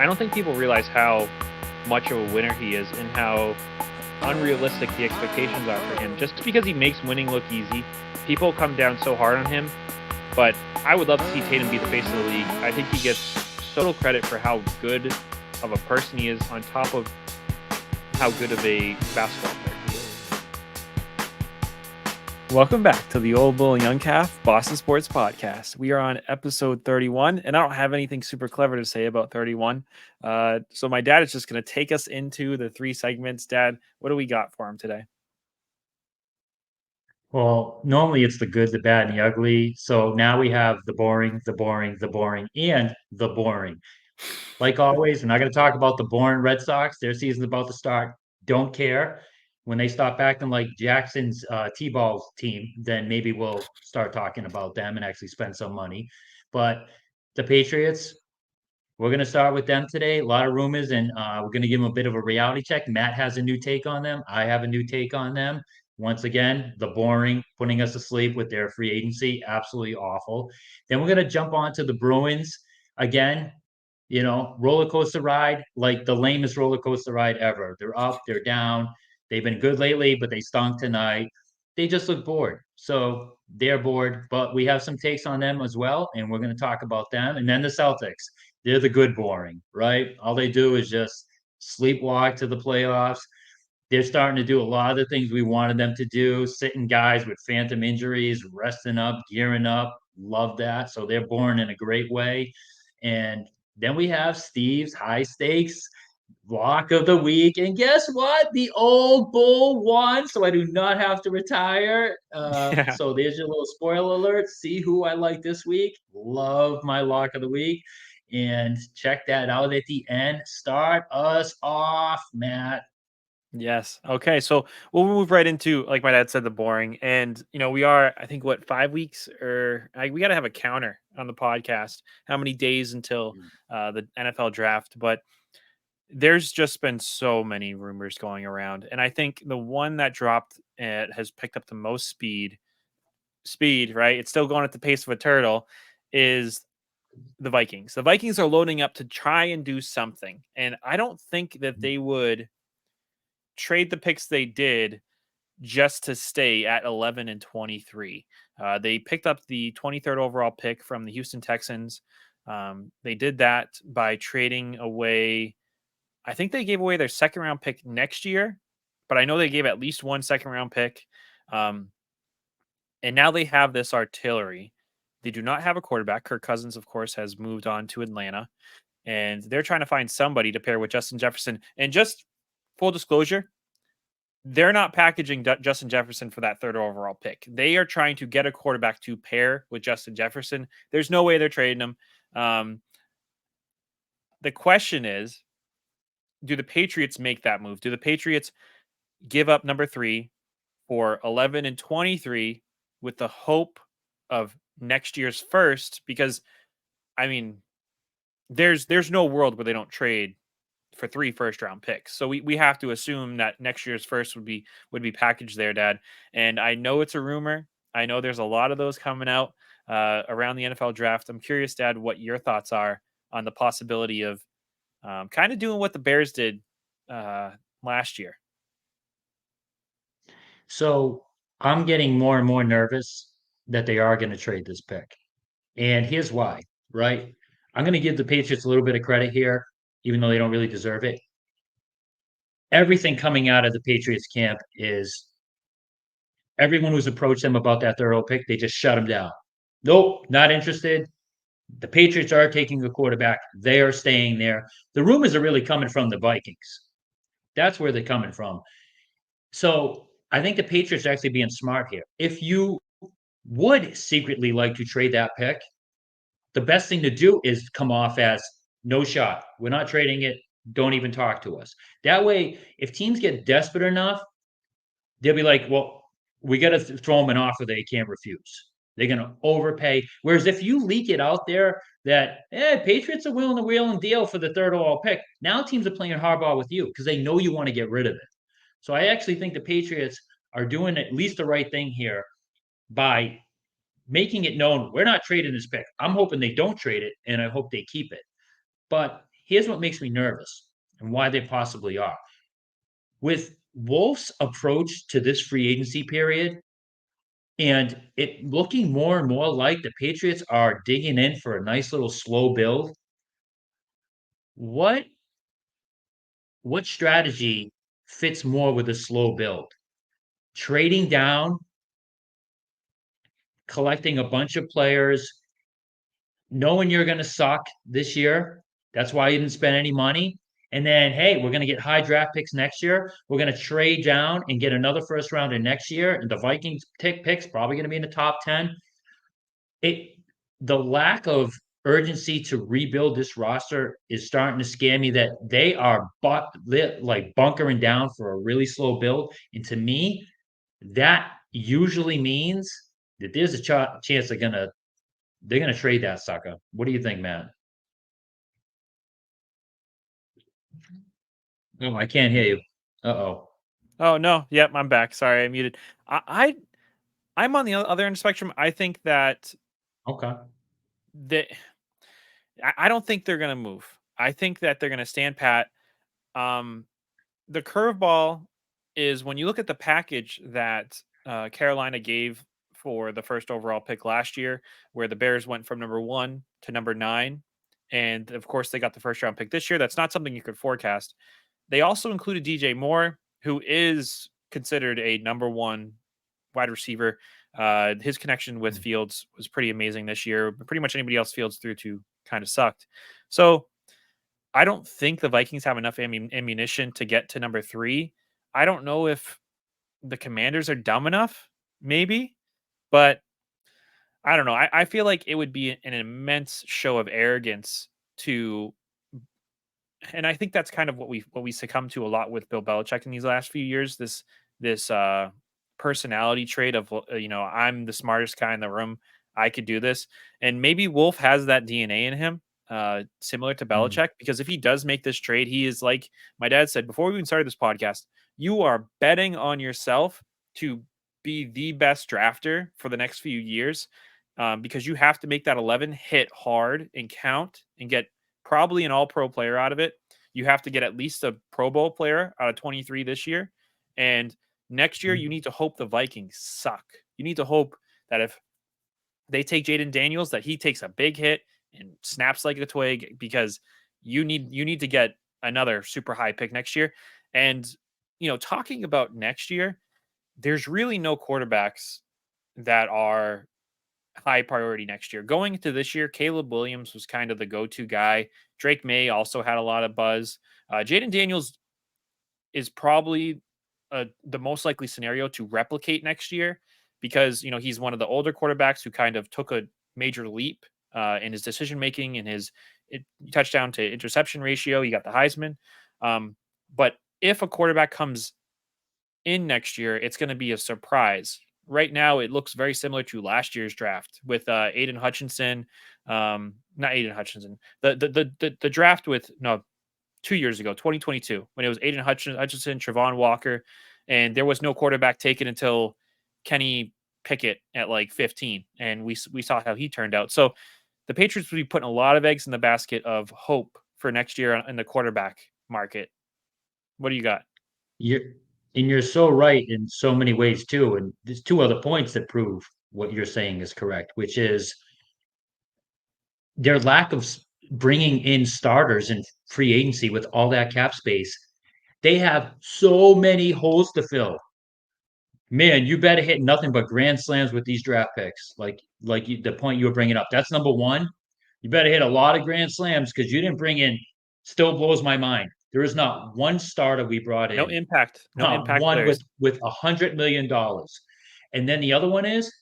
I don't think people realize how much of a winner he is and how unrealistic the expectations are for him. Just because he makes winning look easy, people come down so hard on him. But I would love to see Tatum be the face of the league. I think he gets so little credit for how good of a person he is, on top of how good of a basketball player he is. Welcome back to the Old Bull and Young Calf Boston Sports Podcast. We are on episode 31, and I don't have anything super clever to say about 31. So my dad is just going to take us into the three segments. Dad, what do we got for him today? Well, normally it's the good, the bad, and the ugly. So now we have the boring, the boring, the boring, and the boring. Like always, we're not going to talk about the boring Red Sox. Their season's about to start. Don't care. When they stop acting like Jackson's T-ball team, then maybe we'll start talking about them and actually spend some money. But the Patriots, we're going to start with them today. A lot of rumors, and we're going to give them a bit of a reality check. Matt has a new take on them. I have a new take on them. Once again, the boring, putting us to sleep with their free agency, absolutely awful. Then we're going to jump on to the Bruins again. Roller coaster ride, like the lamest roller coaster ride ever. They're up, they're down. They've been good lately, but they stunk tonight. They just look bored. So they're bored, but we have some takes on them as well, and we're going to talk about them. And then the Celtics, they're the good boring, right? All they do is just sleepwalk to the playoffs. They're starting to do a lot of the things we wanted them to do, sitting guys with phantom injuries, resting up, gearing up. Love that. So they're born in a great way. And then we have Steve's high stakes lock of the week. And guess what? The old bull won, so I do not have to retire. Yeah. So there's your little spoiler alert. See who I like this week. Love my lock of the week. And check that out at the end. Start us off, Matt. Yes. Okay. So we'll move right into, like my dad said, the boring. And, we are, I think, 5 weeks we got to have a counter on the podcast. How many days until the NFL draft? But there's just been so many rumors going around. And I think the one that dropped has picked up the most speed, right? It's still going at the pace of a turtle, is the Vikings. The Vikings are loading up to try and do something. And I don't think that they would trade the picks they did just to stay at 11 and 23. They picked up the 23rd overall pick from the Houston Texans. They did that by trading away, I think they gave away their second round pick next year, but I know they gave at least one second round pick. And now they have this artillery. They do not have a quarterback. Kirk Cousins, of course, has moved on to Atlanta, and they're trying to find somebody to pair with Justin Jefferson. And just full disclosure, they're not packaging Justin Jefferson for that third overall pick. They are trying to get a quarterback to pair with Justin Jefferson. There's no way they're trading him. The question is, do the Patriots make that move? Do the Patriots give up number 3 for 11 and 23 with the hope of next year's first? Because, I mean, there's no world where they don't trade for 3 first-round picks. So we have to assume that next year's first would be packaged there, Dad. And I know it's a rumor. I know there's a lot of those coming out around the NFL draft. I'm curious, Dad, what your thoughts are on the possibility of kind of doing what the Bears did last year. So I'm getting more and more nervous that they are going to trade this pick. And here's why, right? I'm going to give the Patriots a little bit of credit here, even though they don't really deserve it. Everything coming out of the Patriots camp is everyone who's approached them about that third round pick, they just shut them down. Nope, not interested. The Patriots are taking a quarterback. They are staying there. The rumors are really coming from the Vikings. That's where they're coming from. So I think the Patriots are actually being smart here. If you would secretly like to trade that pick, the best thing to do is come off as no shot. We're not trading it. Don't even talk to us. That way, if teams get desperate enough, they'll be like, well, we got to throw them an offer they can't refuse. They're going to overpay. Whereas if you leak it out there that, Patriots are willing to wheel and deal for the third overall pick, now teams are playing hardball with you because they know you want to get rid of it. So I actually think the Patriots are doing at least the right thing here by making it known we're not trading this pick. I'm hoping they don't trade it, and I hope they keep it. But here's what makes me nervous and why they possibly are. With Wolf's approach to this free agency period, and it looking more and more like the Patriots are digging in for a nice little slow build, what strategy fits more with a slow build? Trading down, collecting a bunch of players, knowing you're going to suck this year. That's why you didn't spend any money. And then, hey, we're going to get high draft picks next year. We're going to trade down and get another first rounder next year. And the Vikings picks probably going to be in the top 10. It the lack of urgency to rebuild this roster is starting to scare me that they are like bunkering down for a really slow build. And to me, that usually means that there's a chance they're gonna trade that sucker. What do you think, Matt? Oh, I can't hear you. Uh-oh. Oh no, yep, I'm back. Sorry, I muted. I I'm on the other end of the spectrum. I think that Okay. that I don't think they're gonna move. I think that they're gonna stand pat. Um, the curveball is when you look at the package that Carolina gave for the first overall pick last year, where the Bears went from number 1 to number 9, and of course they got the first round pick this year. That's not something you could forecast. They also included DJ Moore, who is considered a number 1 wide receiver. His connection with Fields was pretty amazing this year. Pretty much anybody else Fields threw to kind of sucked. So I don't think the Vikings have enough ammunition to get to number 3. I don't know if the Commanders are dumb enough, maybe, but I don't know. I feel like it would be an immense show of arrogance to, and I think that's kind of what we succumb to a lot with Bill Belichick in these last few years. This personality trait of I'm the smartest guy in the room. I could do this, and maybe Wolf has that DNA in him, similar to Mm. Belichick. Because if he does make this trade, he is like my dad said before we even started this podcast. You are betting on yourself to be the best drafter for the next few years, because you have to make that 11 hit hard and count and get probably an all pro player out of it. You have to get at least a Pro Bowl player out of 23 this year. And next year, you need to hope the Vikings suck. You need to hope that if they take Jaden Daniels, that he takes a big hit and snaps like a twig, because you need to get another super high pick next year. And talking about next year, there's really no quarterbacks that are high priority next year. Going into this year, Caleb Williams was kind of the go-to guy. Drake May also had a lot of buzz. Jaden Daniels is probably the most likely scenario to replicate next year, because he's one of the older quarterbacks who kind of took a major leap in his decision making and his touchdown to interception ratio. He got the Heisman. But if a quarterback comes in next year, it's going to be a surprise. Right now, it looks very similar to last year's draft with Aiden Hutchinson. Not Aiden Hutchinson. The draft with 2 years ago, 2022, when it was Aiden Hutchinson, Trevon Walker, and there was no quarterback taken until Kenny Pickett at like 15, and we saw how he turned out. So the Patriots will be putting a lot of eggs in the basket of hope for next year in the quarterback market. What do you got? You're you're so right in so many ways too. And there's two other points that prove what you're saying is correct, which is their lack of bringing in starters in free agency with all that cap space. They have so many holes to fill. Man, you better hit nothing but grand slams with these draft picks. The point you were bringing up. That's number one. You better hit a lot of grand slams because you didn't bring in. Still blows my mind. There is not one starter we brought No in. impact. No Not impact one players. with $100 million. And then the other one is,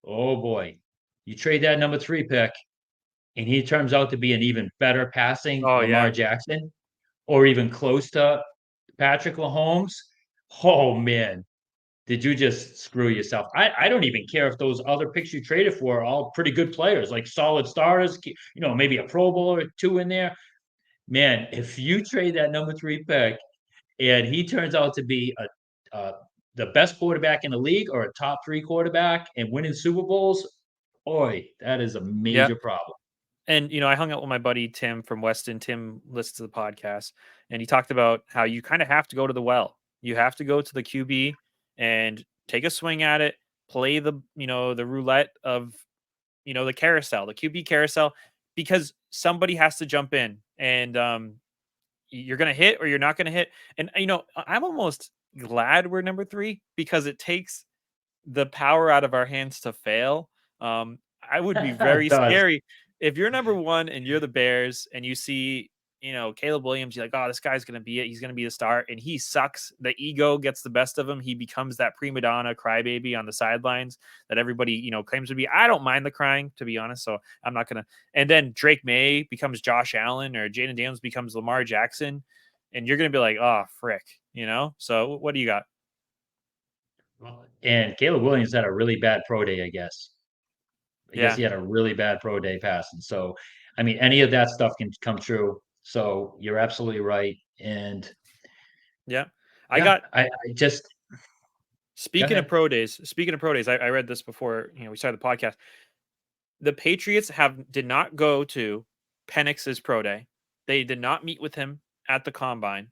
oh boy, you trade that number 3 pick, and he turns out to be an even better passing Oh Lamar yeah. Jackson, or even close to Patrick Mahomes. Oh man, did you just screw yourself? I don't even care if those other picks you traded for are all pretty good players, like solid starters, maybe a Pro Bowl or two in there. Man, if you trade that number 3 pick and he turns out to be the best quarterback in the league or a top 3 quarterback and winning Super Bowls, boy, that is a Yeah. major problem. And I hung out with my buddy Tim from Weston. Tim listens to the podcast, and he talked about how you kind of have to go to the well. You have to go to the QB and take a swing at it, play the roulette of the carousel, the QB carousel, because somebody has to jump in, and you're gonna hit or you're not gonna hit. And I'm almost glad we're number 3 because it takes the power out of our hands to fail. I would be It very does. scary if you're number 1 and you're the Bears and you see, Caleb Williams. You're like, oh, this guy's gonna be it. He's gonna be the star, and he sucks. The ego gets the best of him. He becomes that prima donna crybaby on the sidelines that everybody claims to be. I don't mind the crying, to be honest. So I'm not gonna. And then Drake May becomes Josh Allen, or Jaden Daniels becomes Lamar Jackson, and you're gonna be like, oh frick, So what do you got? And Caleb Williams had a really bad pro day, I guess. I guess Yeah, he had a really bad pro day passing. So, I mean, any of that stuff can come true. So you're absolutely right. And yeah. I yeah, got I just go Speaking of ahead. pro days, I read this before we started the podcast. The Patriots did not go to Penix's pro day. They did not meet with him at the combine.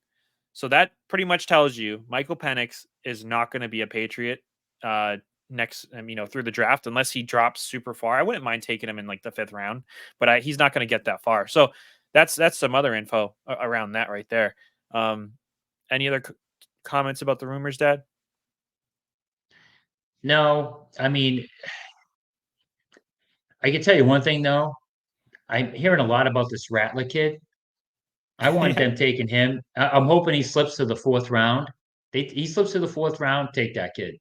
So that pretty much tells you Michael Penix is not going to be a Patriot uh, next, through the draft unless he drops super far. I wouldn't mind taking him in like the 5th round, but he's not going to get that far. So that's some other info around that right there. Um, any other comments about the rumors, Dad? No, I mean, I can tell you one thing though. I'm hearing a lot about this Rattler kid. I want Yeah, them taking him. I'm hoping he slips to the 4th round. He slips to the 4th round. Take that kid.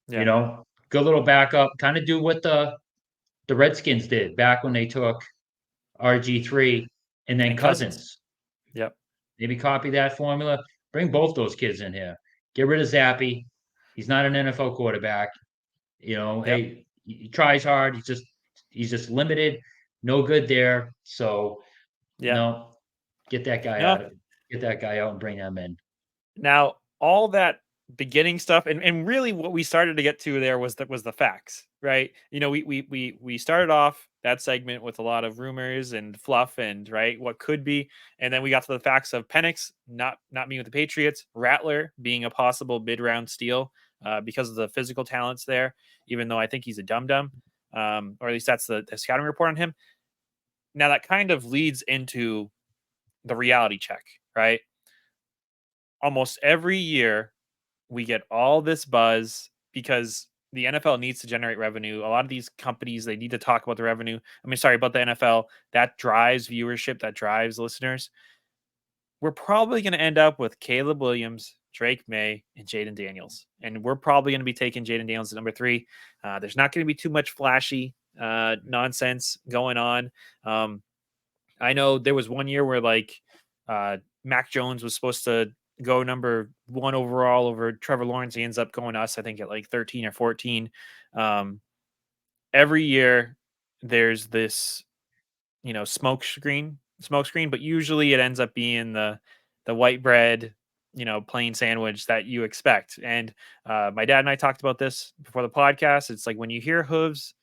yeah, Good little backup. Kind of do what the Redskins did back when they took RG3 and then and Cousins. Cousins. Yep. Maybe copy that formula. Bring both those kids in here. Get rid of Zappy. He's not an NFL quarterback. Yep. Hey, he tries hard. He's just limited. No good there. So Yep. no, get that guy No. out. Get that guy out and bring him in. Now, all that beginning stuff, and really what we started to get to there was the facts, right? We started off that segment with a lot of rumors and fluff and right what could be, and then we got to the facts of Penix not being with the Patriots, Rattler being a possible mid round steal because of the physical talents there, even though I think he's a dum dum, or at least that's the scouting report on him. Now that kind of leads into the reality check, right? Almost every year we get all this buzz because the NFL needs to generate revenue. A lot of these companies, they need to talk about the revenue. I mean, sorry, about the NFL. That drives viewership, that drives listeners. We're probably going to end up with Caleb Williams, Drake May, and Jaden Daniels. And we're probably going to be taking Jaden Daniels at number 3. There's not going to be too much flashy nonsense going on. Um, I know there was one year where Mac Jones was supposed to go number 1 overall over Trevor Lawrence. He ends up going us, I think, at like 13 or 14. Um, every year there's this, smoke screen, but usually it ends up being the white bread, plain sandwich that you expect. And my dad and I talked about this before the podcast. It's like when you hear hooves,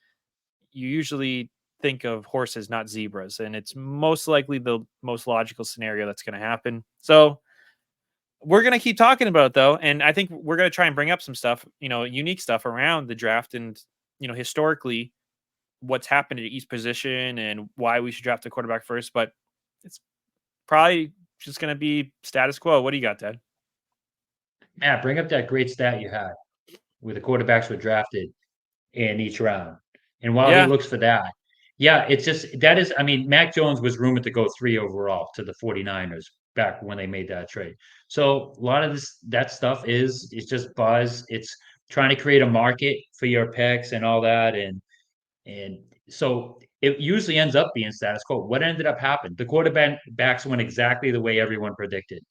you usually think of horses, not zebras, and it's most likely the most logical scenario that's going to happen. So we're going to keep talking about it though, and I think we're going to try and bring up some stuff, unique stuff around the draft, and historically what's happened at each position and why we should draft a quarterback first. But it's probably just going to be status quo. What do you got, Dad? Matt, bring up that great stat you had where the quarterbacks were drafted in each round. And while he Yeah, looks for that, yeah, it's just that is, I mean, Mac Jones was rumored to go 3 overall to the 49ers back when they made that trade. So a lot of that stuff is just buzz. It's trying to create a market for your picks and all that. And so it usually ends up being status quo. What ended up happening? The quarterbacks went exactly the way everyone predicted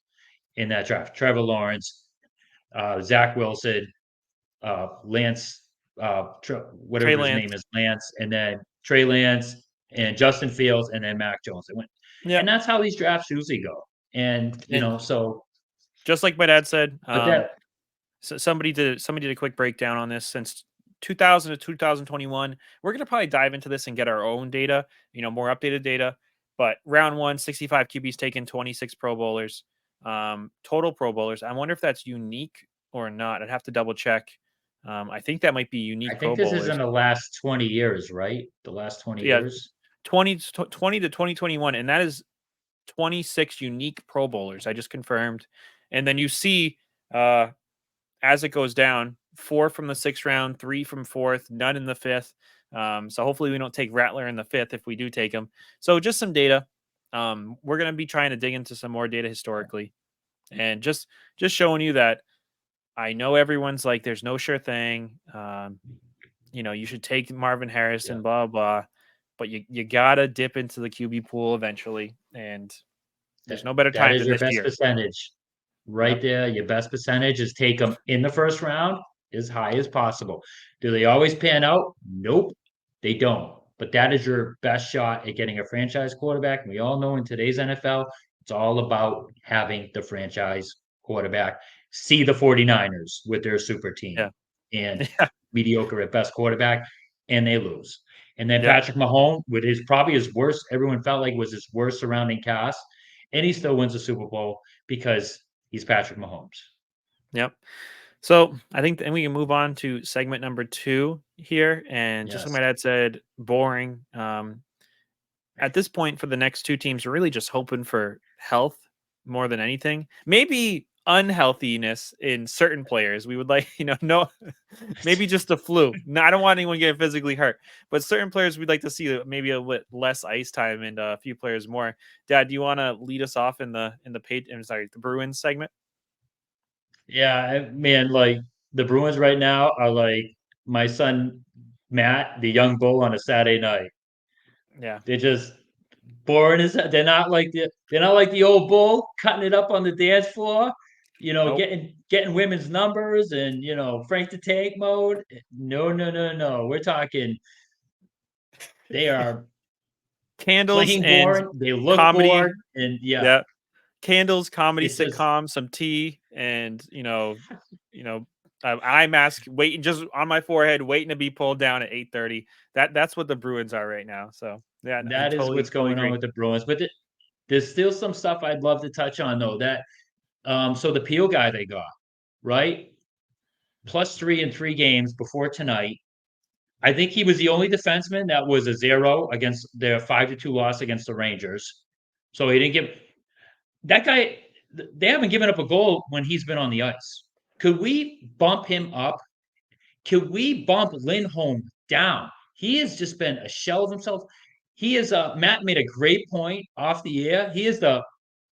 in that draft. Trevor Lawrence, Zach Wilson, Lance, Trey whatever his Lance. name is, Lance, and then Trey Lance and Justin Fields, and then Mac Jones. It went, Yeah, and that's how these drafts usually go. And and so, just like my dad said, but that so somebody did a quick breakdown on this since 2000 to 2021. We're going to probably dive into this and get our own data, more updated data. But round one, 65 QBs taken, 26 Pro Bowlers, total Pro Bowlers. I wonder if that's unique or not. I'd have to double check. I think that might be I unique Pro think this is Bowlers. in the last 20 years, right? The last 20 Yeah, years. 20 to 2021, and that is 26 unique Pro Bowlers. I just confirmed. And then you see as it goes down, 4 from the 6th round, 3 from 4th, none in the 5th. So hopefully we don't take Rattler in the 5th if we do take him. So just some data. We're going to be trying to dig into some more data historically, and just showing you that I know everyone's like, there's no sure thing. You should take Marvin Harrison, Yeah. blah, blah. But you gotta dip into the QB pool eventually, and there's no better That time is than your this best year. percentage. Right Yep. there, your best percentage is take them in the first round as high as possible. Do they always pan out? Nope, they don't. But that is your best shot at getting a franchise quarterback. And we all know in today's NFL, it's all about having the franchise quarterback. See the 49ers with their super team Yeah. and Yeah. mediocre at best quarterback, and they lose. And then Yep. Patrick Mahomes, with his probably his worst, everyone felt like was his worst surrounding cast, and he still wins the Super Bowl because he's Patrick Mahomes. Yep. So I think then we can move on to segment number 2 here. And just like Yes. my dad said, boring. At this point for the next 2 teams, we're really just hoping for health more than anything. Maybe unhealthiness in certain players. We would like, no, maybe just the flu. No, I don't want anyone getting physically hurt, but certain players we'd like to see maybe a bit less ice time and a few players more. Dad, do you want to lead us off in the the Bruins segment? Yeah, man, like the Bruins right now are like my son Matt, the young bull on a Saturday night. Yeah. They're just boring as they're not like the old bull cutting it up on the dance floor, Nope. getting women's numbers and Frank the Tank mode. No, no, no, no. We're talking they are Candles plain and boring. They look comedy. bored, and yeah, Yeah. Candles, comedy, it's just sitcom, some tea, and you know, eye mask waiting just on my forehead, waiting to be pulled down at 8:30. That's what the Bruins are right now. So yeah, I that is what's totally going on agree. with the Bruins. But there's still some stuff I'd love to touch on though. So the Peel guy they got, right? +3 in 3 games before tonight. I think he was the only defenseman that was a 0 against their 5-2 loss against the Rangers. So he didn't give that guy. They haven't given up a goal when he's been on the ice. Could we bump him up? Could we bump Lindholm down? He has just been a shell of himself. He is Matt made a great point off the air. He is the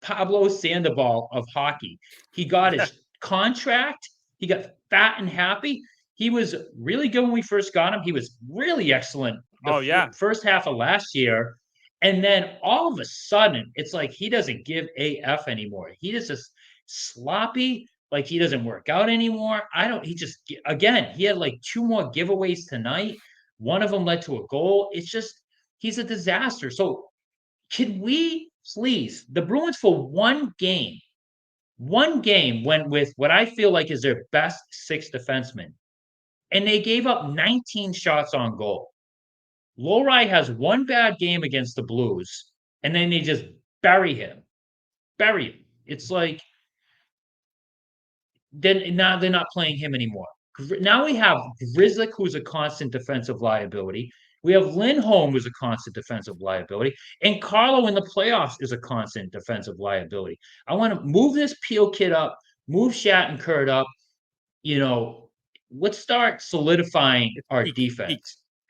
Pablo Sandoval of hockey. He got Yeah. his contract. He got fat and happy. He was really good when we first got him. He was really excellent the Oh yeah. first half of last year. And then all of a sudden, it's like he doesn't give AF anymore. He is just sloppy. Like he doesn't work out anymore. He just, again, he had like 2 more giveaways tonight. One of them led to a goal. It's just, he's a disaster. So can we please, the Bruins for one game went with what I feel like is their best 6 defensemen, and they gave up 19 shots on goal. Lowry has one bad game against the Blues, and then they just bury him. Bury him. It's like then now they're not playing him anymore. Now we have Grizzlick, who's a constant defensive liability. We have Lindholm, who's a constant defensive liability, and Carlo in the playoffs is a constant defensive liability. I want to move this Peel kid up, move Shattenkirk up. You know, let's start solidifying It's our peak, defense peak.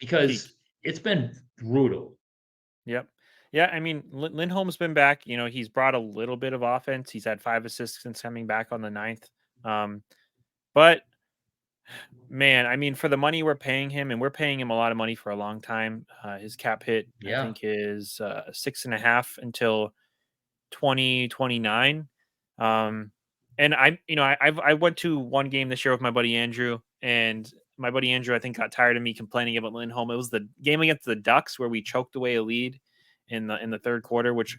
because it's been brutal. Yep. Yeah, I mean, Lindholm's been back. He's brought a little bit of offense. He's had 5 assists since coming back on the 9th. But man, I mean, for the money we're paying him, and we're paying him a lot of money for a long time. His cap hit, I Yeah, think, is 6.5 until 2029. And I went to one game this year with my buddy Andrew, and my buddy Andrew, I think, got tired of me complaining about Lindholm. It was the game against the Ducks where we choked away a lead in the third quarter, which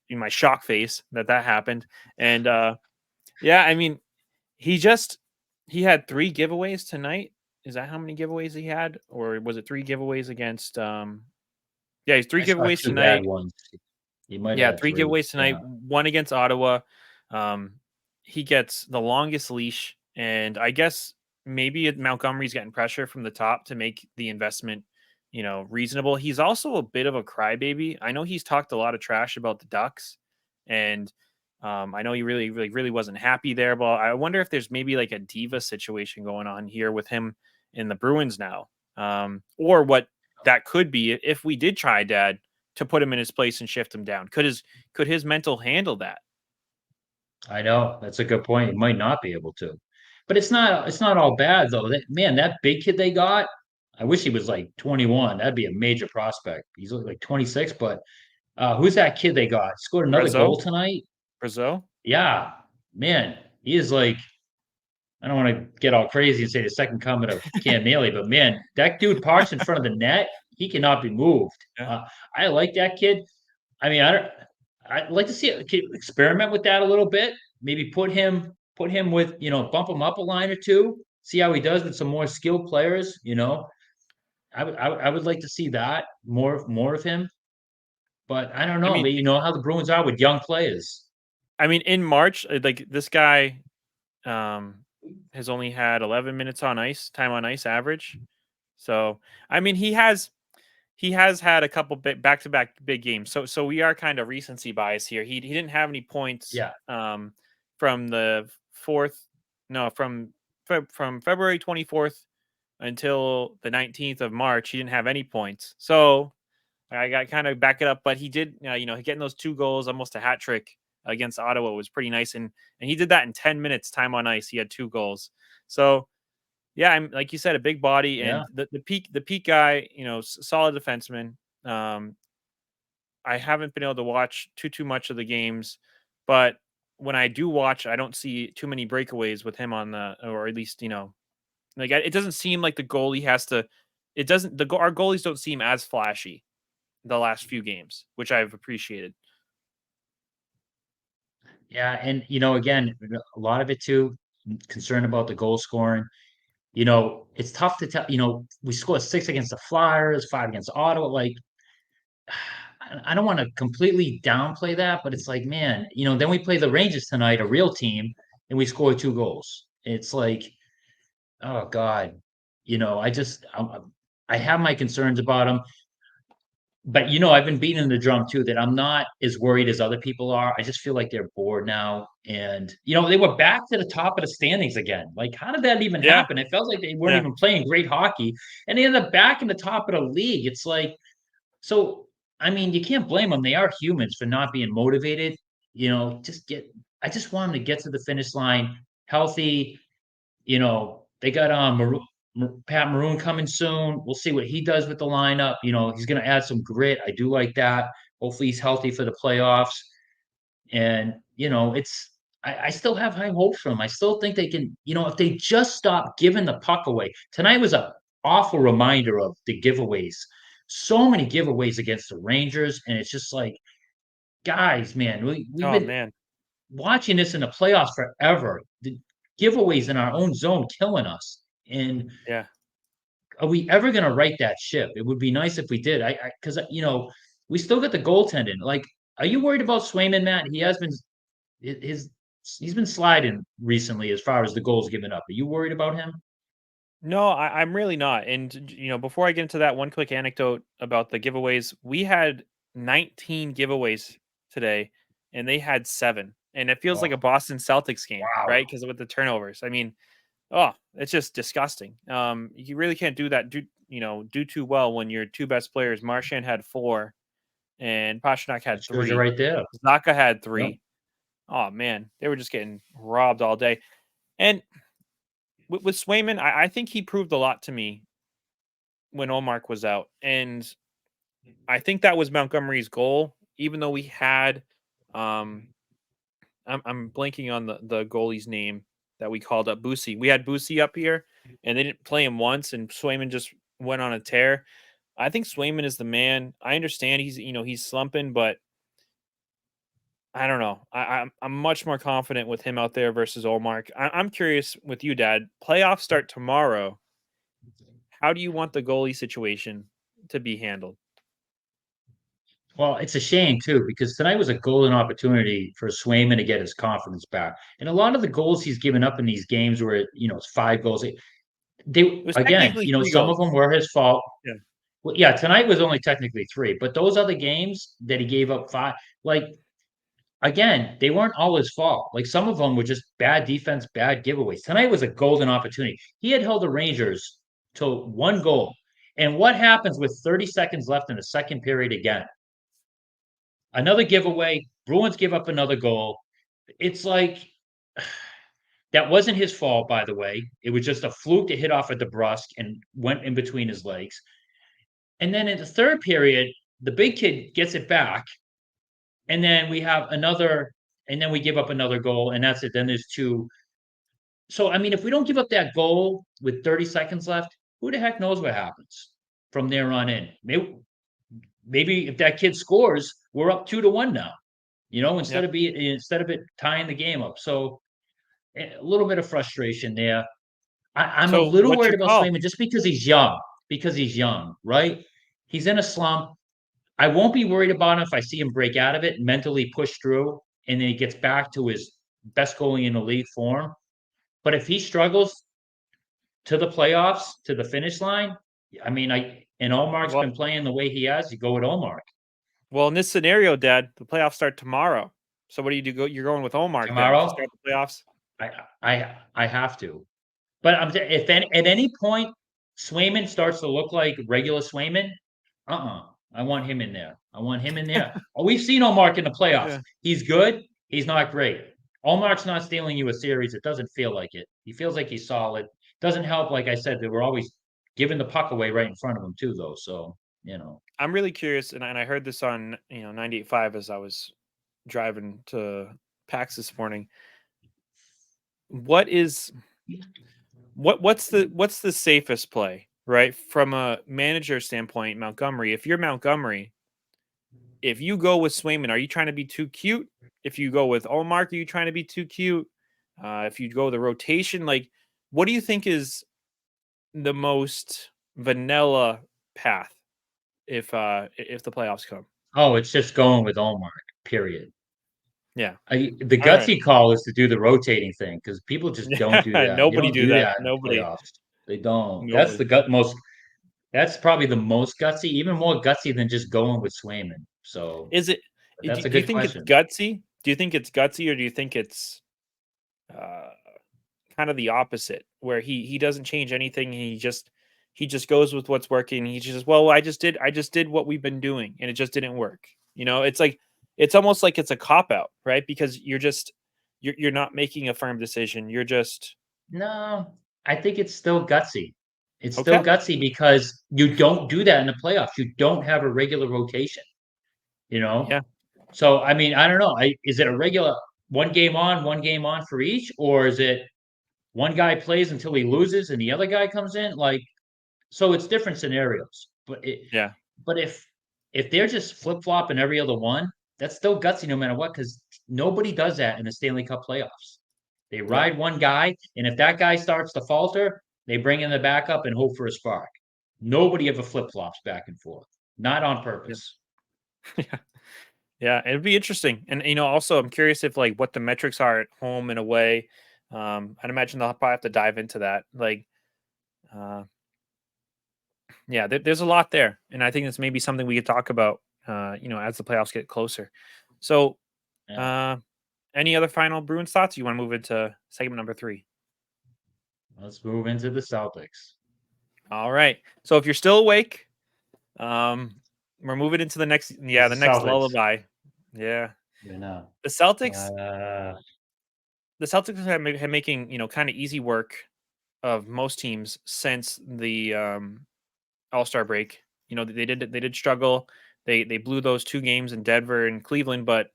in my shock face that happened. And yeah, I mean, he had 3 giveaways tonight, Is that how many giveaways he had, or was it 3 giveaways against? Yeah, he's 3 I saw giveaways 2 bad tonight. ones. He might have Yeah, had 3 3. giveaways Yeah. tonight, 1 against Ottawa. Um, he gets the longest leash, and I guess maybe Montgomery's getting pressure from the top to make the investment, reasonable. He's also a bit of a crybaby. I know he's talked a lot of trash about the Ducks, and I know he really, really, really wasn't happy there. But I wonder if there's maybe like a diva situation going on here with him in the Bruins now, or what that could be if we did try, Dad, to put him in his place and shift him down. Could his mental handle that? I know, that's a good point. He might not be able to. But it's not all bad though. That big kid they got, I wish he was like 21. That'd be a major prospect. He's like 26, but who's that kid they got? Scored another Brazo? goal tonight. Brazo? Yeah, man, he is like, I don't want to get all crazy and say the second coming of Cam Neely, but man, that dude parks in front of the net. He cannot be moved. Yeah. I like that kid. I mean, I don't. I'd like to see it experiment with that a little bit. Maybe put him with, bump him up a line or two. See how he does with some more skilled players. I would like to see that more of him. But I don't I know. mean You know how the Bruins are with young players. in March, like this guy um has only had 11 minutes time on ice average. So, I mean, he has had a couple back-to-back big games. So we are kind of recency bias here. He didn't have any points Yeah, from the 4th, no, from February 24th until the 19th of March. He didn't have any points. So I got kind of back it up, but he did, getting those 2 goals, almost a hat trick against Ottawa was pretty nice, and he did that in 10 minutes time on ice. He had 2 goals. So, yeah, I'm like you said, a big body yeah. and the peak guy, solid defenseman. Um, I haven't been able to watch too much of the games, but when I do watch, I don't see too many breakaways with him on the, or at least like it doesn't seem like the goalie has to. It doesn't. Our goalies don't seem as flashy the last few games, which I've appreciated. Yeah, and again, a lot of it too, concerned about the goal scoring. It's tough to tell. We scored 6 against the Flyers, 5 against Ottawa. Like, I don't want to completely downplay that, but it's like, man, then we play the Rangers tonight, a real team, and we score 2 goals. It's like, oh God, I have my concerns about them. But I've been beating the drum too that I'm not as worried as other people are. I just feel like they're bored now. And they were back to the top of the standings again. Like, how did that even Yeah, happen? It felt like they weren't yeah. even playing great hockey. And they ended up back in the top of the league. It's like, so I mean, you can't blame them. They are humans for not being motivated. I just want them to get to the finish line healthy. They got Pat Maroon coming soon. We'll see what he does with the lineup. He's going to add some grit. I do like that. Hopefully, he's healthy for the playoffs. And I still have high hopes for them. I still think they can. If they just stop giving the puck away. Tonight was a awful reminder of the giveaways. So many giveaways against the Rangers, and it's just like, guys, man, we've Oh been man, watching this in the playoffs forever. The giveaways in our own zone killing us. And yeah. are we ever going to right that ship? It would be nice if we did. Because we still got the goaltending. Like, are you worried about Swayman, Matt? He has been his he's been sliding recently as far as the goals given up. Are you worried about him? No, I'm really not. And before I get into that, one quick anecdote about the giveaways: we had 19 giveaways today, and they had 7. And it feels like a Oh, Boston Celtics game, wow. right? Because with the turnovers, I mean, oh, it's just disgusting. You really can't do that. Do too well when your 2 best players, Marchand had 4, and Pastrnak That had shows you 3. right there. Zaka had Yep. 3. Oh man, they were just getting robbed all day. And with Swayman, I think he proved a lot to me when Olmark was out, and I think that was Montgomery's goal. Even though we had, um, I'm blanking on the goalie's name that we called up, Boosie. We had Boosie up here, and they didn't play him once, and Swayman just went on a tear. I think Swayman is the man. I understand he's slumping, but I don't know. I'm much more confident with him out there versus Olmark. I'm curious with you, Dad. Playoffs start tomorrow. how do you want the goalie situation to be handled? Well, it's a shame too, because tonight was a golden opportunity for Swayman to get his confidence back. And a lot of the goals he's given up in these games where, it's 5 goals. It They was again, technically 3 some of goals. them were his fault. Yeah. Well, yeah, tonight was only technically 3, but those other games that he gave up 5, like again, they weren't all his fault. Like some of them were just bad defense, bad giveaways. Tonight was a golden opportunity. He had held the Rangers to 1 goal. And what happens with 30 seconds left in the second period again? Another giveaway. Bruins give up another goal. It's like that wasn't his fault, by the way. It was just a fluke to hit off at DeBrusque and went in between his legs. And then in the third period, the big kid gets it back, and then we have another, and then we give up another goal, and that's it. Then there's 2. So I mean, if we don't give up that goal with 30 seconds left, who the heck knows what happens from there on in? Maybe if that kid scores, we're up 2-1 now. Yep. Instead of it tying the game up. So a little bit of frustration there. I'm a So little what's worried your about call? Swayman just because he's young. Because he's young, right? He's in a slump. I won't be worried about him if I see him break out of it, mentally push through, and then he gets back to his best goalie in the league form. But if he struggles to the playoffs, to the finish line, I mean, and Olmark's Well, been playing the way he has, you go with Olmark. well, in this scenario, Dad, the playoffs start tomorrow. So what do you do? You're going with Omar then to Tomorrow, start the playoffs? I have to. But if at any point Swayman starts to look like regular Swayman, I want him in there. I want him in there. Oh, we've seen Olmark in the playoffs. Yeah. He's good. He's not great. Olmark's not stealing you a series. It doesn't feel like it. He feels like he's solid. Doesn't help, like I said, that we're always giving the puck away right in front of him too, though. So I'm really curious, and I heard this on 98.5 as I was driving to PAX this morning. What is what's the safest play, right? From a manager standpoint, Montgomery. If you're Montgomery, if you go with Swayman, are you trying to be too cute? If you go with Allmark, are you trying to be too cute? If you go the rotation, like what do you think is the most vanilla path if the playoffs come? oh, it's just going with Olmark. Period. Yeah. The All right. gutsy call is to do the rotating thing because people just don't do Yeah. that. You Nobody don't do do that. that in the Nobody. playoffs. They don't. That's Nobody. the gut most. That's probably the most gutsy, even more gutsy than just going with Swayman. So Is it? that's a Do you good think it's question. gutsy? Do you think it's gutsy, or do you think it's uh, kind of the opposite, where he doesn't change anything? He just goes with what's working. He just, well, I just did what we've been doing, and it just didn't work. It's like it's almost like it's a cop out, right? Because you're not making a firm decision. You're just No, I think it's still gutsy. It's still okay. gutsy because you don't do that in the playoffs. You don't have a regular rotation, you know? Yeah. So, I mean, I don't know. Is it a regular 1 game on, 1 game on for each, or is it one guy plays until he loses and the other guy comes in? Like, so it's different scenarios. Yeah. But if they're just flip flopping every other one, that's still gutsy no matter what, because nobody does that in the Stanley Cup playoffs. They Yep. ride one guy, and if that guy starts to falter, they bring in the backup and hope for a spark. Nobody ever flip flops back and forth, not on Yeah. purpose. Yeah. Yeah, it'd be interesting. And also I'm curious if like what the metrics are at home and away. I'd imagine they'll probably have to dive into that. Like uh yeah, there's a lot there. And I think it's maybe something we could talk about as the playoffs get closer. So Yeah. uh any other final Bruins thoughts? You want to move into segment number 3? Let's move into the Celtics. All right. So if you're still awake, we're moving into the next It's the the next Celtics. lullaby. Yeah. You know. The Celtics Uh, the Celtics have making, kind of easy work of most teams since the All-Star break. They did struggle. They blew those 2 games in Denver and Cleveland, but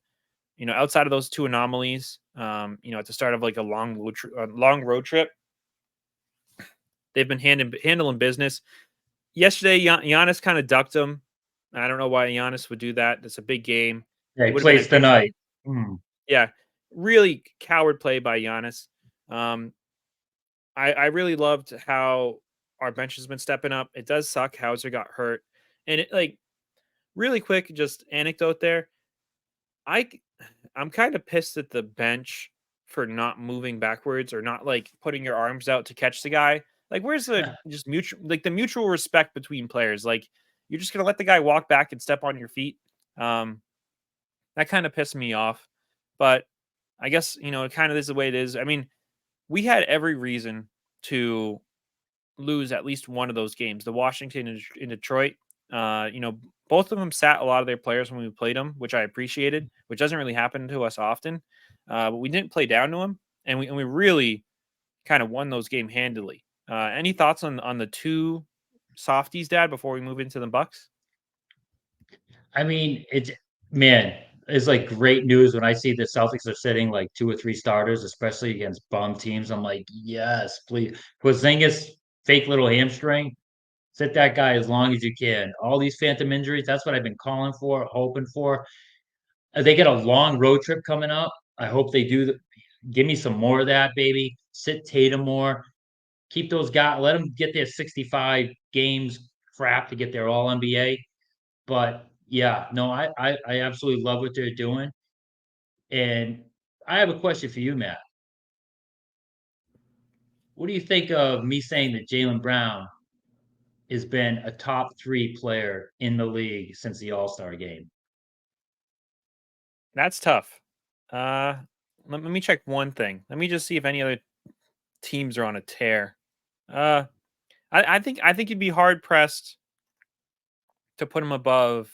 outside of those 2 anomalies, at the start of like a long road trip, they've been handling business. Yesterday, Giannis kind of ducked him. I don't know why Giannis would do that. That's a big game. yeah, It he would have been a plays good time. tonight. Hmm. Yeah, really coward play by Giannis. I really loved how our bench has been stepping up. It does suck. Hauser got hurt, and it like really quick, just anecdote there. I I'm kind of pissed at the bench for not moving backwards or not like putting your arms out to catch the guy. Like, where's the just mutual like the mutual respect between players? Like, you're just gonna let the guy walk back and step on your feet. Um, that kind of pissed me off. But I guess it kind of is the way it is. I mean, we had every reason to lose at least one of those games. The Washington and in Detroit, both of them sat a lot of their players when we played them, which I appreciated, which doesn't really happen to us often. But we didn't play down to them, and we really kind of won those game handily. Any thoughts on the two softies, Dad, before we move into the Bucks? I mean, it's like great news when I see the Celtics are sitting like 2 or 3 starters, especially against bum teams. I'm like, yes, please. Porzingis, fake little hamstring. Sit that guy as long as you can. All these phantom injuries, that's what I've been calling for, hoping for. They get a long road trip coming up. I hope they do. Give me some more of that, baby. Sit Tatum more. Keep those guys. Let them get their 65 games crap to get their All NBA. But yeah, no, I absolutely love what they're doing. And I have a question for you, Matt. What do you think of me saying that Jalen Brown has been a top 3 player in the league since the All-Star game? That's tough. Let me check one thing. Let me just see if any other teams are on a tear. Uh, I think you'd be hard pressed to put him above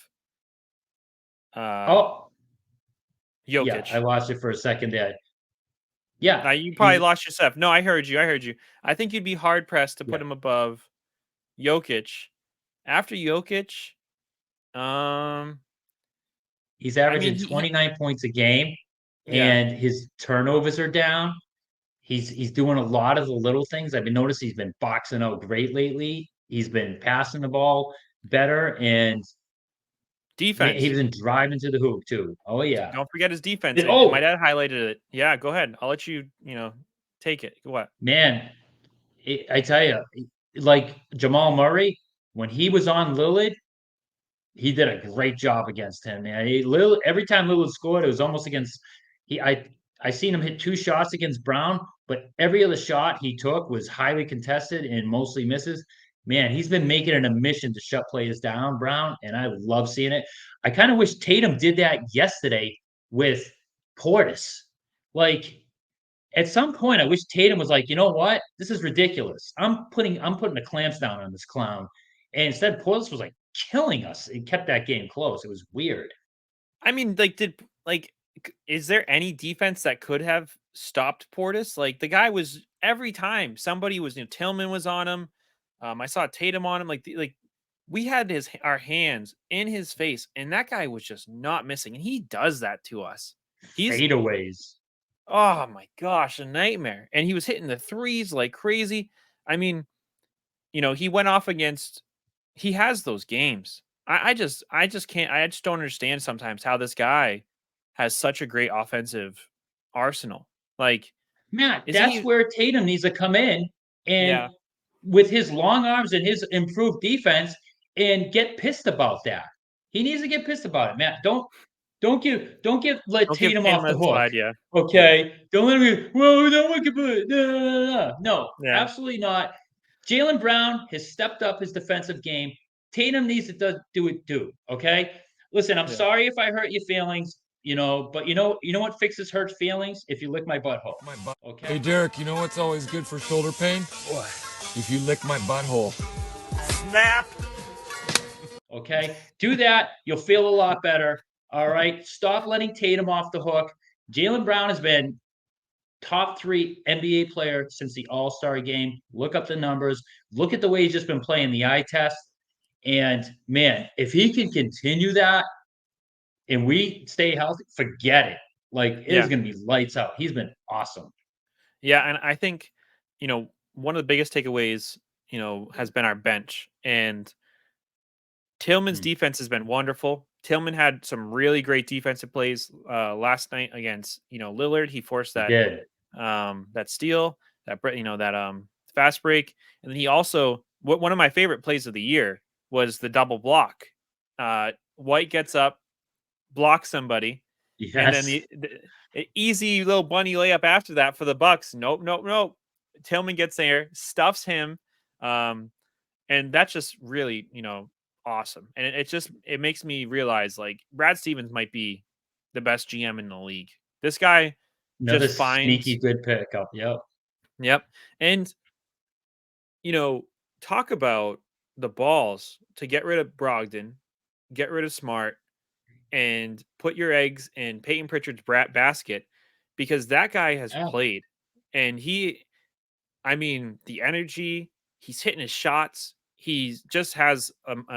uh Oh, yeah, I Jokic. lost it for a second there. Yeah, Now you probably he's lost yourself. No, I heard you. I heard you. I think you'd be hard pressed to put yeah, him above Jokic. After Jokic, he's I mean averaging he 29 points a game yeah, and his turnovers are down. He's doing a lot of the little things. I've been noticing he's been boxing out great lately. He's been passing the ball better, and man, he's defense. been driving to the hoop too. Oh yeah. Don't forget his defense. And, And my oh dad highlighted it. Yeah, go ahead. I'll let you, take it. What? man, I tell you, like Jamal Murray when he was on Lillard, he did a great job against him. Man, every time Lillard scored, it was almost against he. I seen him hit 2 shots against Brown, but every other shot he took was highly contested and mostly misses. Man, he's been making it a mission to shut players down, Brown, and I love seeing it. I kind of wish Tatum did that yesterday with Portis. Like at some point, I wish Tatum was like, you know what? This is ridiculous. I'm putting the clamps down on this clown. And instead, Portis was like killing us. It kept that game close. It was weird. I mean, is there any defense that could have stopped Portis? Like the guy was every time somebody was, Tillman was on him. I saw Tatum on him. Like we had our hands in his face, and that guy was just not missing. And he does that to us. He's Fadeaways. Oh my gosh, a nightmare. And he was hitting the threes like crazy. I mean, he went off against he has those games. I just can't I just don't understand sometimes how this guy has such a great offensive arsenal. Like, Matt, isn't that's he where Tatum needs to come in and yeah, with his long arms and his improved defense and get pissed about that. He needs to get pissed about it, Matt. Don't let don't give Tatum Tatum off a the hook. slide, yeah. Yeah. Okay. Don't let him well, no one can put it. No, no, no, no. No, Yeah. absolutely not. Jalen Brown has stepped up his defensive game. Tatum needs to do it too. Okay. Listen, I'm Yeah. sorry if I hurt your feelings, but you know what fixes hurt feelings? If you lick my butthole. Okay. Hey, Derek, you know what's always good for shoulder pain? What? If you lick my butthole. Snap. Okay. Do that. You'll feel a lot better. All right. Stop letting Tatum off the hook. Jalen Brown has been top 3 NBA player since the All-Star game. Look up the numbers. Look at the way he's just been playing the eye test. And man, if he can continue that and we stay healthy, forget it. Like it is Yeah. going to be lights out. He's been awesome. Yeah, and I think, one of the biggest takeaways, has been our bench. And Tillman's Hmm. defense has been wonderful. Tillman had some really great defensive plays last night against, Lillard. He forced He that did. that steal, that fast break, and then he also one of my favorite plays of the year was the double block. White gets up, blocks somebody, and then Yes. the easy little bunny layup after that for the Bucks. Nope, nope, nope. Tillman gets there, stuffs him, and that's just really awesome. And it makes me realize like Brad Stevens might be the best GM in the league. This guy Another just sneaky finds. good pickup. Yep. Yep. And talk about the balls to get rid of Brogdon, get rid of Smart, and put your eggs in Peyton Pritchard's basket because that guy has Yeah. played. And I mean, the energy, he's hitting his shots. He just has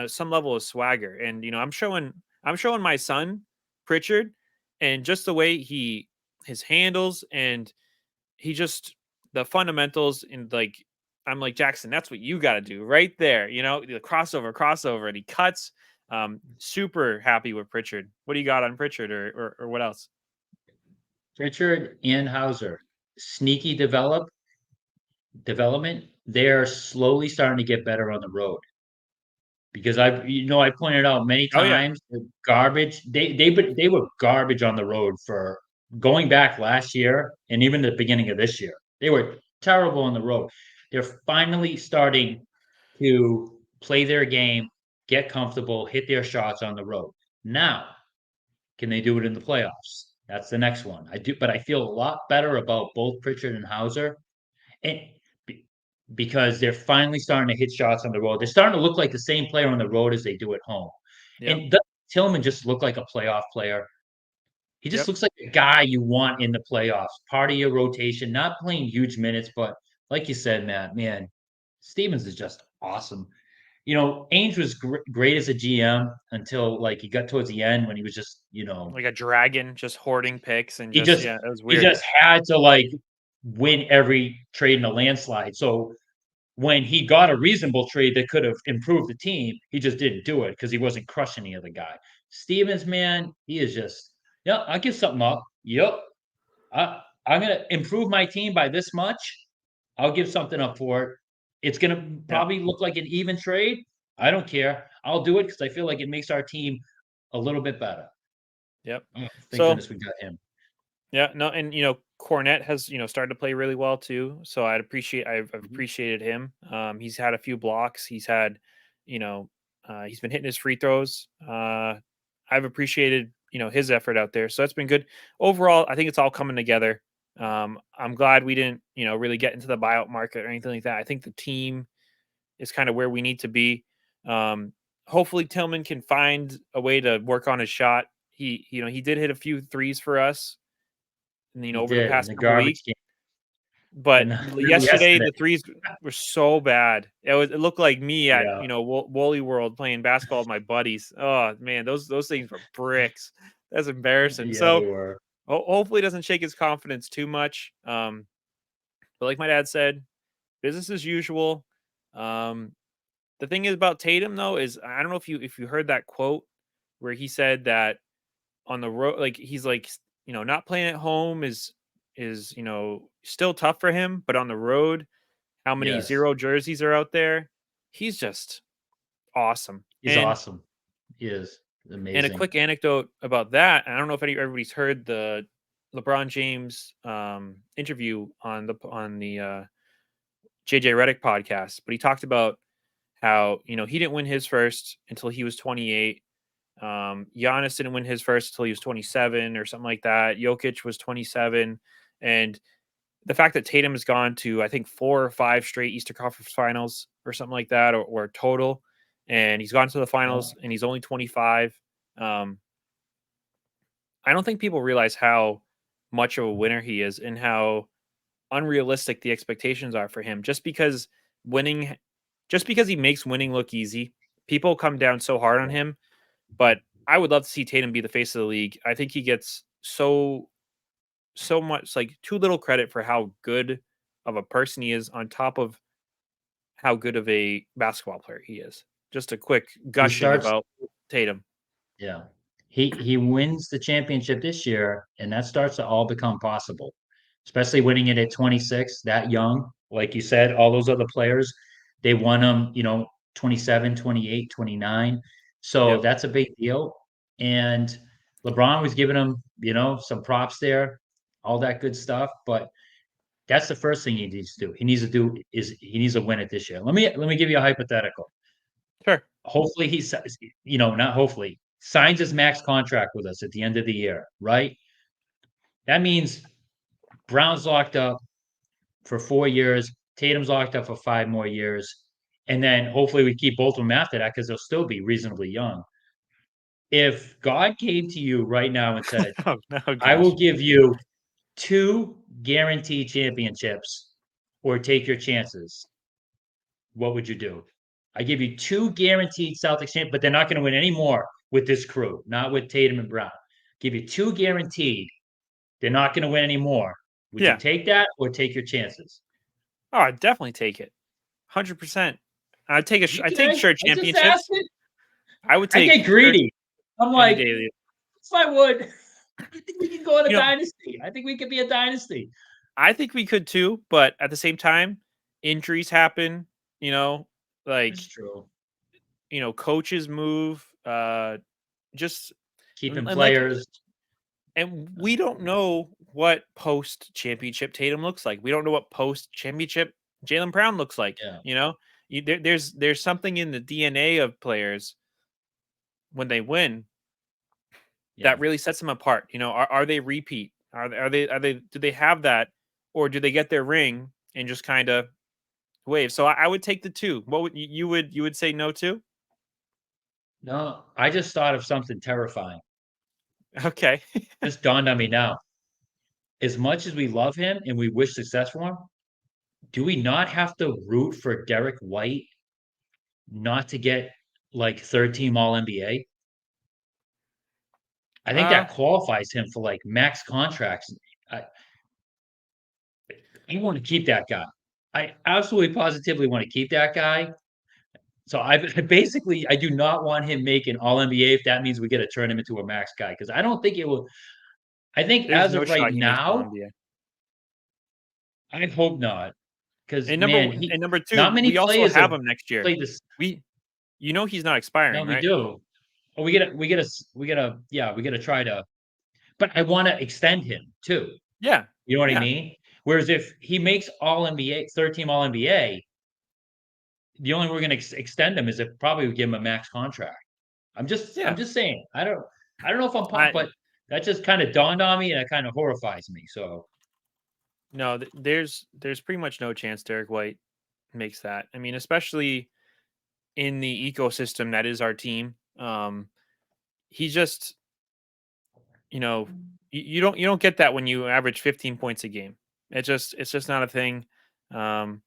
some level of swagger. And I'm showing my son Pritchard, and just the way his handles and he just the fundamentals and like I'm like Jackson, that's what you got to do right there. The crossover, and he cuts. Super happy with Pritchard. What do you got on Pritchard or what else? Richard and Hauser, sneaky development. They're slowly starting to get better on the road because I pointed out many Oh yeah, times the garbage. They were garbage on the road for going back last year and even the beginning of this year. They were terrible on the road. They're finally starting to play their game, get comfortable, hit their shots on the road. Now, can they do it in the playoffs? That's the next one. But I feel a lot better about both Pritchard and Hauser, and because they're finally starting to hit shots on the road. They're starting to look like the same player on the road as they do at home. yep, And does Tillman just look like a playoff player? He just yep, looks like a guy you want in the playoffs, part of your rotation, not playing huge minutes, but like you said, Matt, man, Stevens is just awesome. Ainge was great as a GM until like he got towards the end when he was just, like a dragon, just hoarding picks and he just just yeah, it was he weird. just had to like win every trade in a landslide. So when he got a reasonable trade that could have improved the team, he just didn't do it because he wasn't crushing the other guy. Stevens, man, he is just, yeah, I'll give something up. Yep. I'm gonna improve my team by this much. I'll give something up for it. It's gonna Yeah, probably look like an even trade. I don't care. I'll do it because I feel like it makes our team a little bit better. yep. Oh, thank So goodness we got him. yeah, no, and Cornette has started to play really well too. So I've Mhm. appreciated him. He's had a few blocks. You know, he's been hitting his free throws. I've appreciated his effort out there. So that's been good. Overall, I think it's all coming together. I'm glad we didn't really get into the buyout market or anything like that. I think the team is kind of where we need to be. Um, Hopefully Tillman can find a way to work on his shot. He did hit a few threes for us He over the did in past the couple garbage weeks. game But and yesterday, yesterday. the threes were so bad. It looked like me at Yeah, Wooly World playing basketball with my buddies. Oh man, those things were bricks. That's embarrassing. yeah, they So were. hopefully, it doesn't shake his confidence too much. But like my dad said, business as usual. Um, the thing is about Tatum though is I don't know if you heard that quote where he said that on the road, like he's like not playing at home is still tough for him, but on the road, how many Yes, zero jerseys are out there? He's just awesome. he's And awesome. He is a amazing. quick anecdote about that. I don't know if everybody's heard the LeBron James interview on the JJ Redick podcast, but he talked about how he didn't win his first until he was 28. Giannis didn't win his first until he was 27 or something like that. Jokic was 27, and the fact that Tatum has gone to I think 4 or 5 straight Eastern Conference Finals or something like that, or total, and he's gone to the Yeah. finals and he's only 25. Um, I don't think people realize how much of a winner he is and how unrealistic the expectations are for him. Winning, just because he makes winning look easy, people come down so hard on him. But I would love to see Tatum be the face of the league. I think he gets so much like too little credit for how good of a person he is on top of how good of a basketball player he is. Just a quick He gushing starts. about Tatum. Yeah. He wins the championship this year, and that starts to all become possible. Especially winning it at 26, that young. Like you said, all those other players, They won them, 27, 28, 29. So Yep. that's a big deal. And LeBron was giving them, some props there, all that good stuff. But that's the first thing he needs to do. He needs to win it this year. Let me give you a hypothetical. Sure. Hopefully he says, not hopefully, signs his max contract with us at the end of the year, right? That means Brown's locked up for 4 years. Tatum's locked up for 5 more years. And then hopefully we keep both of them after that because they'll still be reasonably young. If God came to you right now and said, Oh, oh I gosh. will give you 2 guaranteed championships or take your chances, what would you do? I give you 2 guaranteed Celtics championships, but they're not going to win any more with this crew, not with Tatum and Brown. Give you 2 guaranteed. They're not going to win any more. Would you Yeah. take that or take your chances? Oh, I'd definitely take it. 100%. I'd take I'd take Okay, sure I just championships. asked it. I would I take get greedy. I'm any like, day. if I would, I think we could go on a You know, dynasty. I think we could be a dynasty. I think we could too, but at the same time, injuries happen, you know, like, That's true. coaches move, just Keeping and like players. and we don't know what post championship Tatum looks like. We don't know what post championship Jalen Brown looks like. Yeah. There's something in the DNA of players when they win Yeah. that really sets them apart. Are they repeat? Are they do they have that, or do they get their ring and just kind of wave? So I would take the 2. What would you would say no to? No, I just thought of something terrifying. Okay. Just dawned on me now. As much as we love him and we wish success for him, do we not have to root for Derek White not to get like third team All NBA? I think Uh that qualifies him for like max contracts. I, I want to keep that guy. I absolutely positively want to keep that guy. So I basically I do not want him making All NBA if that means we get to turn him into a max guy because I don't think it will. I think There's as no of right shot he makes All now, NBA. I hope not because And man, he number 2, not many we also players have have him next year. played this. We he's not No, expiring, we right? do. Oh, we gotta try to. But I want to extend him too. Yeah. You know what I Yeah. mean? Whereas if he makes All NBA, third team All NBA, the only way we're going to extend him is if probably we give him a max contract. I'm Yeah. just saying. I don't know if I'm pumped, I but that just kind of dawned on me and it kind of horrifies me. So No, there's pretty much no chance Derek White makes that. I mean, especially in the ecosystem that is our team. He just, you don't get that when you average 15 points a game. It's just not a thing. Um,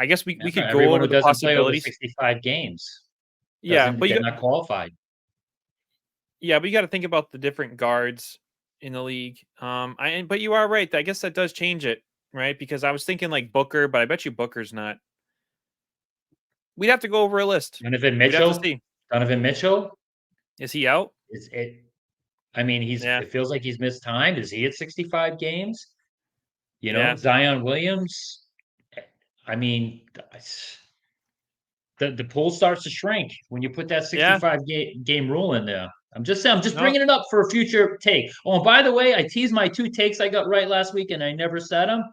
I guess we remember, could go everyone who over the doesn't play over possibilities. 65 games Yeah, they're not qualified. but you got to think about the different guards in the league. But you are right. I guess that does change it, right? Because I was thinking like Booker, but I bet you Booker's not. We'd have to go over a list. Donovan We'd have to Mitchell, see. Donovan Mitchell, Is he out? is it? I mean, Yeah, it feels like he's missed time. Is he at 65 games? yeah, Zion Williams. I mean, the pool starts to shrink when you put that yeah. 65 game rule in there. I'm just No, bringing it up for a future take. Oh, and by the way, I teased my 2 takes I got right last week and I never said them.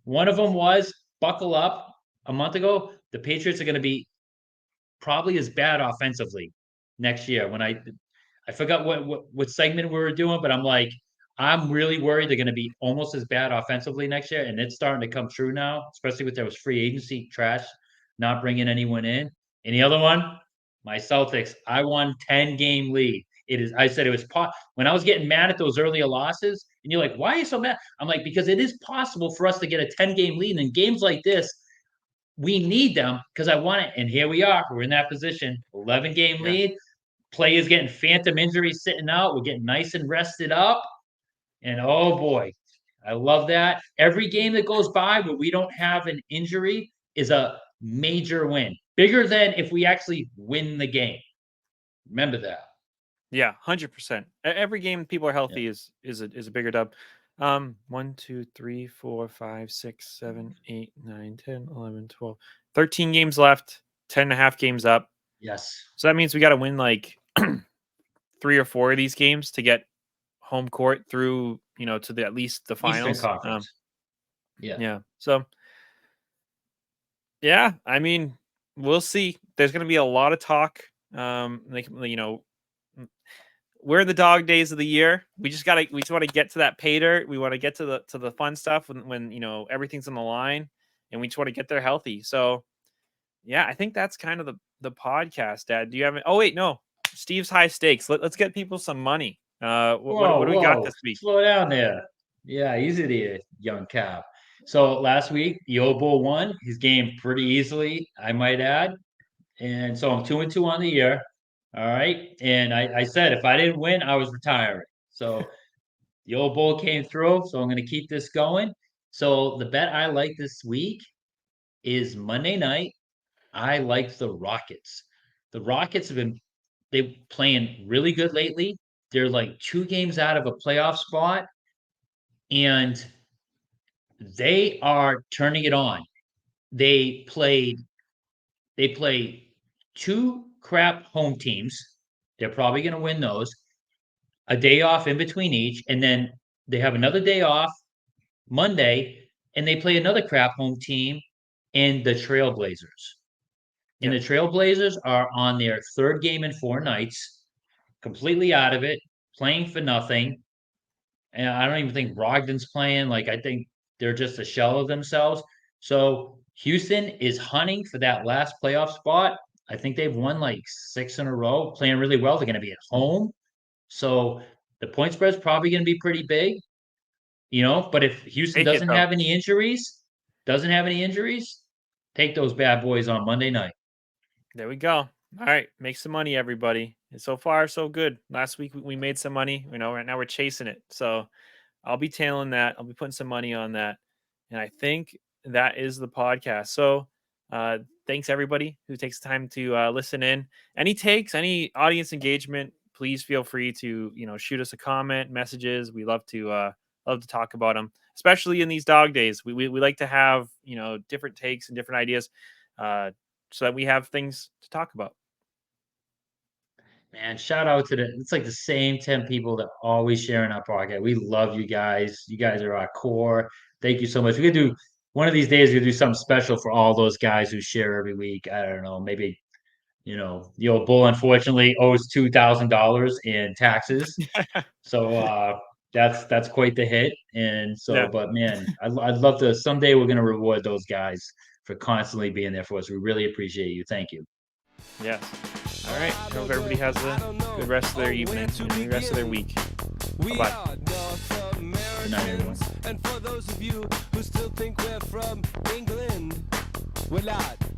One of them was buckle up a month ago. The Patriots are going to be probably as bad offensively next year. When I forgot what segment we were doing, but I'm like, I'm really worried they're going to be almost as bad offensively next year, and it's starting to come true now, especially with those free agency trash, not bringing anyone in. And the other one, my Celtics, I won 10-game lead. It is. I said it was when I was getting mad at those earlier losses, and you're like, "Why are you so mad?" I'm like, because it is possible for us to get a 10-game lead, and in games like this, we need them because I want it. And here we are. We're in that position. 11-game yeah, lead. Players getting phantom injuries sitting out. We're getting nice and rested up. And oh boy, I love that. Every game that goes by where we don't have an injury is a major win. Bigger than if we actually win the game. Remember that. yeah. 100%. Every game people are Yeah. healthy is a bigger dub. 1, 2, 3, 4, 5, 6, 7, 8, 9, 10, 11, 12, 13 games left, 10 and a half games up. Yes. So that means we got to win like 3 or 4 of these games to get home court through, to at least the Eastern finals. Conference. Yeah. Yeah. So, yeah, I mean, we'll see. There's going to be a lot of talk. We're in the dog days of the year. We just want to get to that pay dirt. We want to get to the fun stuff when everything's on the line, and we just want to get there healthy. So, yeah, I think that's kind of the podcast, Dad. Do you have it? Oh wait, no. Steve's high stakes. Let's get people some money. What do we got this week? Slow down there. Yeah, easy there, young Cap. So last week, the old bull won his game pretty easily, I might add. And so I'm 2-2 on the year. All right. And I said if I didn't win, I was retiring. So the old bull came through. So I'm going to keep this going. So the bet I like this week is Monday night. I like the Rockets. The Rockets have been they playing really good lately. They're like 2 games out of a playoff spot, and they are turning it on. They played they play 2 crap home teams. They're probably going to win those. A day off in between each, and then they have another day off Monday, and they play another crap home team in the Trailblazers. And the Trailblazers are on their 3rd game in 4 nights, completely out of it, playing for nothing. And I don't even think Brogdon's playing. Like, I think they're just a shell of themselves. So Houston is hunting for that last playoff spot. I think they've won like 6 in a row, playing really well. They're going to be at home. So the point spread's probably going to be pretty big, But if Houston Take it though. doesn't have any injuries, take those bad boys on Monday night. There we go. All right, make some money, everybody. And so far, so good. Last week we made some money. Right now we're chasing it. So I'll be tailing that. I'll be putting some money on that. And I think that is the podcast. So thanks everybody who takes time to listen in. Any takes, any audience engagement, please feel free to shoot us a comment, messages. We love to talk about them, especially in these dog days. We like to have different takes and different ideas. So that we have things to talk about. Man, shout out to it's like the same 10 people that always share in our podcast. We love you guys. You guys are our core. Thank you so much. We could do one of these days, we could do something special for all those guys who share every week. I don't know, maybe, the old bull unfortunately owes $2,000 in taxes. So that's quite the hit. And so, Yeah. but man, I'd love to someday we're gonna reward those guys for constantly being there for us. We really appreciate you. Thank you. Yes. All right. I hope everybody has a good rest of their evening and the rest of their week. Bye-bye. Good night, everyone. And for those of you who still think we're from England, we're not.